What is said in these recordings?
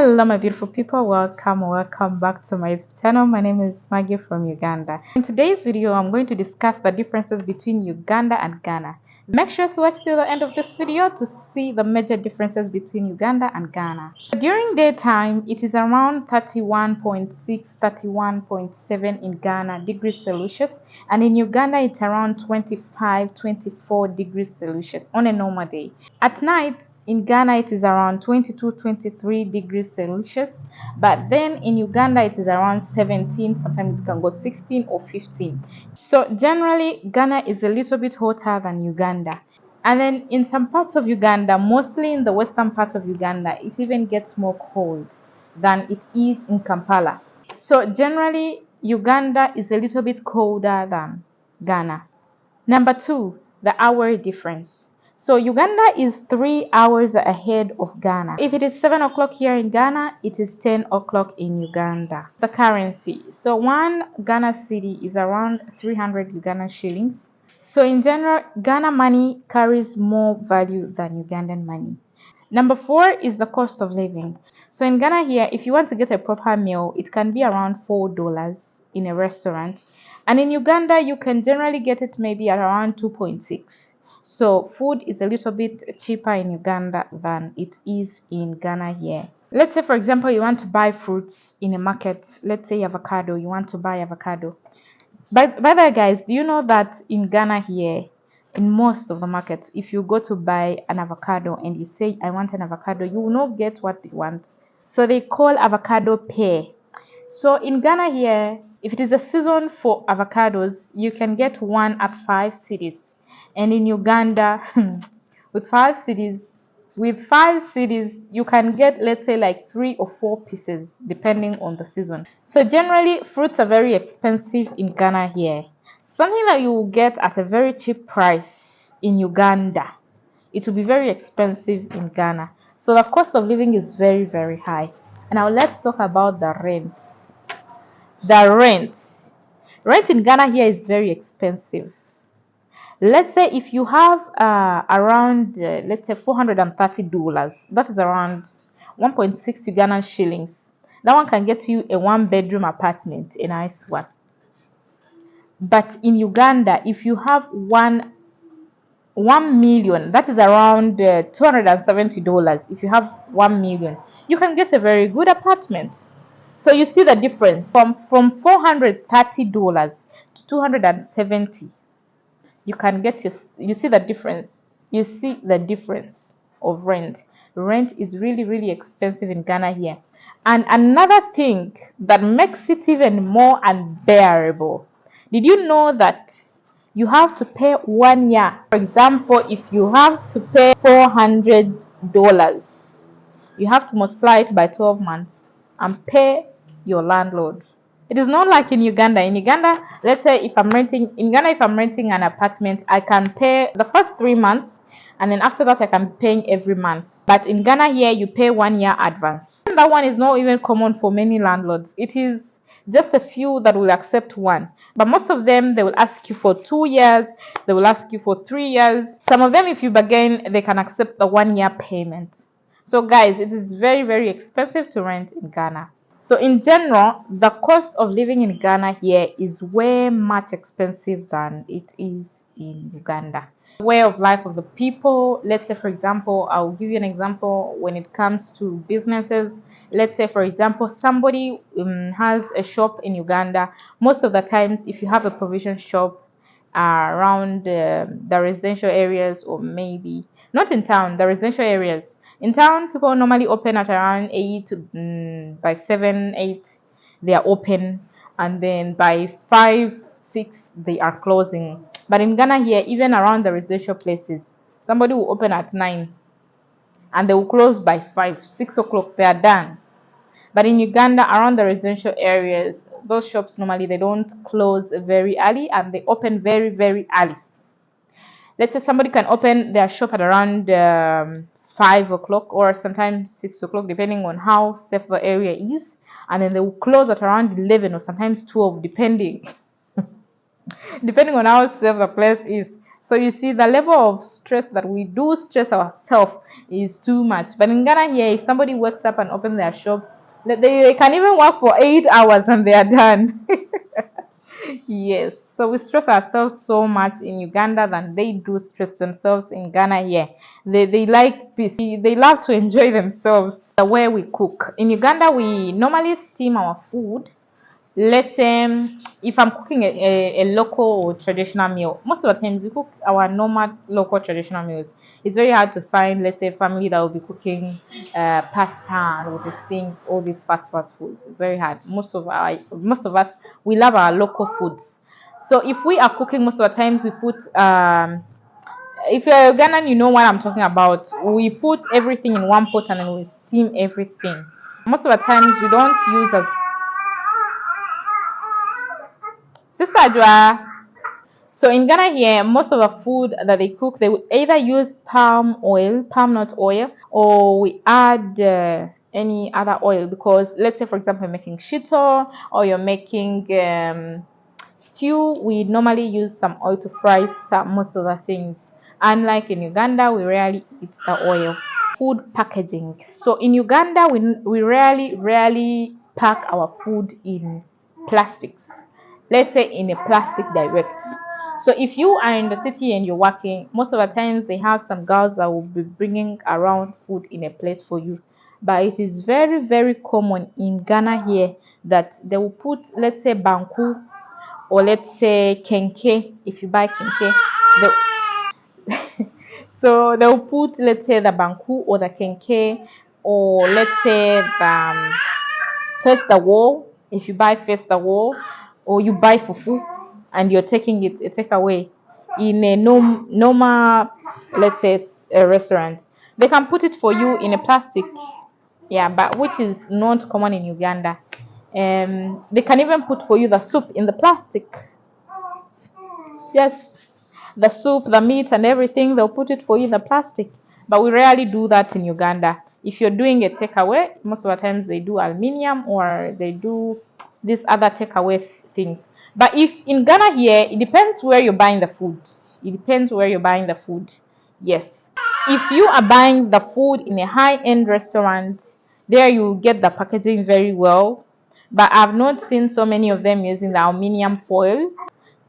Hello my beautiful people, welcome back to my channel. My name is Maggie from Uganda. In today's video I'm going to discuss the differences between Uganda and Ghana. Make sure to watch till the end of this video to see the major differences between Uganda and Ghana. During daytime it is around 31.6 31.7 in Ghana degrees Celsius, and in Uganda it's around 24 degrees Celsius on a normal day. At night in Ghana, it is around 23 degrees Celsius, but then in Uganda, it is around 17, sometimes it can go 16 or 15. So generally, Ghana is a little bit hotter than Uganda. And then in some parts of Uganda, mostly in the western part of Uganda, it even gets more cold than it is in Kampala. So generally, Uganda is a little bit colder than Ghana. Number two, the hour difference. So Uganda is 3 hours ahead of Ghana. If it is 7 o'clock here in Ghana, it is 10 o'clock in Uganda. The currency. So one Ghana cedi is around 300 Ugandan shillings. So in general, Ghana money carries more value than Ugandan money. Number four is the cost of living. So in Ghana here, if you want to get a proper meal, it can be around $4 in a restaurant. And in Uganda, you can generally get it maybe at around 2.6. So food is a little bit cheaper in Uganda than it is in Ghana here. Let's say, for example, you want to buy fruits in a market. Let's say avocado, you want to buy avocado. By the way, guys, do you know that in Ghana here, in most of the markets, if you go to buy an avocado and you say, I want an avocado, you will not get what you want. So they call avocado pear. So in Ghana here, if it is a season for avocados, you can get one at 5 cedis. And in Uganda, with 5 cedis, you can get, let's say, like 3 or 4 pieces, depending on the season. So generally, fruits are very expensive in Ghana here. Something that you will get at a very cheap price in Uganda, it will be very expensive in Ghana. So the cost of living is very, very high. And now let's talk about the rent. The rent in Ghana here is very expensive. Let's say if you have around let's say $430, that is around 1.6 Ugandan shillings. That one can get you a 1-bedroom apartment, a nice one. But in Uganda, if you have 1 million, that is around $270. If you have 1 million, you can get a very good apartment. So you see the difference from $430 to $270. You can get you see the difference. You see the difference of rent. Rent is really, really expensive in Ghana here. And another thing that makes it even more unbearable, did you know that you have to pay 1 year? For example, if you have to pay $400, you have to multiply it by 12 months and pay your landlord. It is not like in Uganda. In Uganda, let's say if I'm renting an apartment, I can pay the first 3 months, and then after that I can be paying every month. But in Ghana here, you pay 1 year advance. And that one is not even common for many landlords. It is just a few that will accept one. But most of them, they will ask you for 2 years. They will ask you for 3 years. Some of them, if you bargain, they can accept the 1 year payment. So guys, it is very, very expensive to rent in Ghana. So in general, the cost of living in Ghana here is way much expensive than it is in Uganda. Way of life of the people, let's say for example, I'll give you an example when it comes to businesses. Let's say for example, somebody has a shop in Uganda. Most of the times, if you have a provision shop around the residential areas, or maybe not in town, the residential areas. In town, people normally open at around 8 by 7, 8, they are open, and then by 5, 6, they are closing. But in Ghana here, even around the residential places, somebody will open at 9, and they will close by 5, 6 o'clock, they are done. But in Uganda, around the residential areas, those shops normally, they don't close very early, and they open very, very early. Let's say somebody can open their shop at around 5 o'clock or sometimes 6 o'clock, depending on how safe the area is, and then they will close at around 11 or sometimes 12, depending on how safe the place is. So you see the level of stress that we do stress ourselves is too much. But in Ghana here, if somebody wakes up and opens their shop, they can even work for 8 hours and they are done. Yes, so we stress ourselves so much in Uganda than they do stress themselves in Ghana here. They like peace. They love to enjoy themselves. The way we cook in Uganda, we normally steam our food. Let's say if I'm cooking a local or traditional meal, most of the times we cook our normal local traditional meals. It's very hard to find, let's say, a family that will be cooking pasta and all these things, all these fast foods. It's very hard. Most of us, we love our local foods. So if we are cooking, most of the times we put if you're Ugandan, you know what I'm talking about. We put everything in one pot and then we steam everything. Most of the times we don't use as Sister Joa. So in Ghana here, most of the food that they cook, they will either use palm nut oil, or we add any other oil. Because let's say, for example, you're making shito or you're making stew, we normally use some oil to fry most of the things. Unlike in Uganda, we rarely eat the oil. Food packaging. So in Uganda, we rarely pack our food in plastics. Let's say in a plastic direct. So if you are in the city and you're working, most of the times they have some girls that will be bringing around food in a plate for you. But it is very common in Ghana here that they will put, let's say, banku, or let's say kenke. If you buy kenke, so they'll put, let's say, the banku or the kenke, or let's say the face the wall. If you buy face the wall, or you buy fufu and you're taking it a takeaway in a normal, let's say, a restaurant, they can put it for you in a plastic. Yeah, but which is not common in Uganda. They can even put for you the soup in the plastic. Yes, the soup, the meat, and everything, they'll put it for you in the plastic. But we rarely do that in Uganda. If you're doing a takeaway, most of the times they do aluminium or they do these other takeaway things. But if in Ghana here, it depends where you're buying the food. It depends where you're buying the food. Yes. If you are buying the food in a high-end restaurant, there you get the packaging very well. But I've not seen so many of them using the aluminium foil.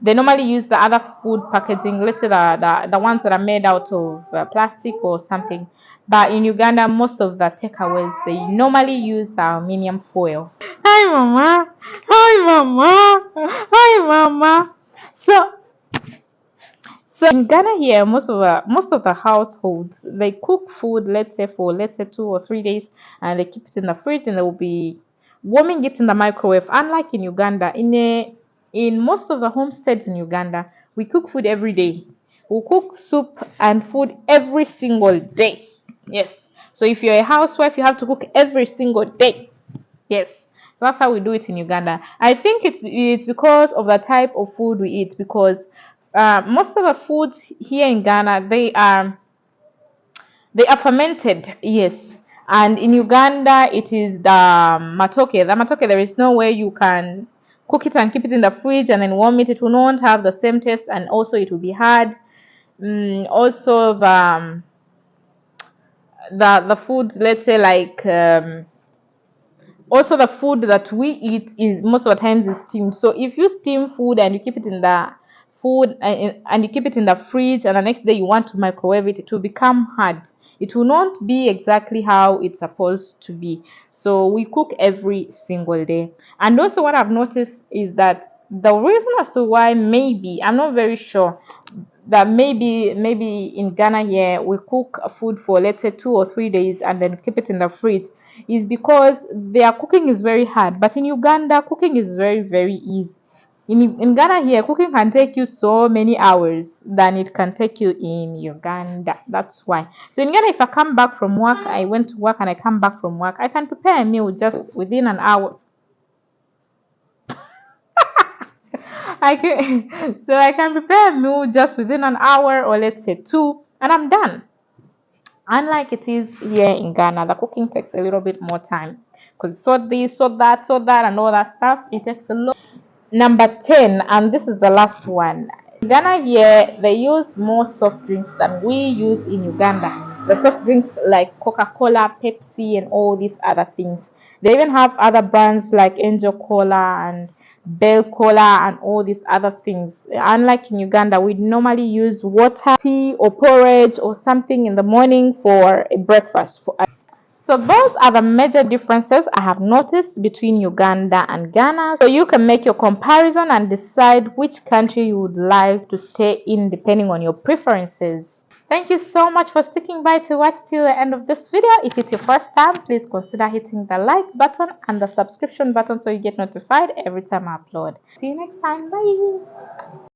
They normally use the other food packaging, let's say the ones that are made out of plastic or something. But in Uganda, most of the takeaways, they normally use the aluminium foil. Hi, Mama. Hi, Mama. Hi, Mama. So in Ghana here, most of the households, they cook food, let's say, for, let's say, 2 or 3 days, and they keep it in the fridge, and they will be warming it in the microwave. Unlike in Uganda, in most of the homesteads in Uganda, we cook food every day. We cook soup and food every single day. Yes. So if you're a housewife, you have to cook every single day. Yes. So that's how we do it in Uganda. I think it's because of the type of food we eat, because most of the foods here in Ghana, they are fermented. Yes. And in Uganda, it is the matoke. The matoke, there is no way you can cook it and keep it in the fridge and then warm it. It will not have the same taste, and also it will be hard. Also, the foods, let's say, like also the food that we eat is most of the times is steamed. So if you steam food and you keep it in the food and you keep it in the fridge, and the next day you want to microwave it, it will become hard. It will not be exactly how it's supposed to be. So we cook every single day. And also what I've noticed is that the reason as to why, maybe, I'm not very sure, that maybe in Ghana here we cook food for, let's say, 2 or 3 days and then keep it in the fridge, is because their cooking is very hard. But in Uganda, cooking is very easy. In Ghana here, cooking can take you so many hours than it can take you in Uganda. That's why. So in Ghana, if I come back from work, I went to work and I come back from work, I can prepare a meal just within an hour. I can prepare a meal just within an hour, or let's say two, and I'm done. Unlike it is here in Ghana, the cooking takes a little bit more time, because sort this, sort that, and all that stuff. It takes a lot. Number 10, and this is the last one. In Ghana here, they use more soft drinks than we use in Uganda. the soft drinks like Coca-Cola, Pepsi, and all these other things. They even have other brands like Angel Cola and Bell Cola and all these other things. Unlike in Uganda, we normally use water, tea, or porridge or something in the morning for a breakfast. So those are the major differences I have noticed between Uganda and Ghana. So you can make your comparison and decide which country you would like to stay in depending on your preferences. Thank you so much for sticking by to watch till the end of this video. If it's your first time, please consider hitting the like button and the subscription button so you get notified every time I upload. See you next time. Bye.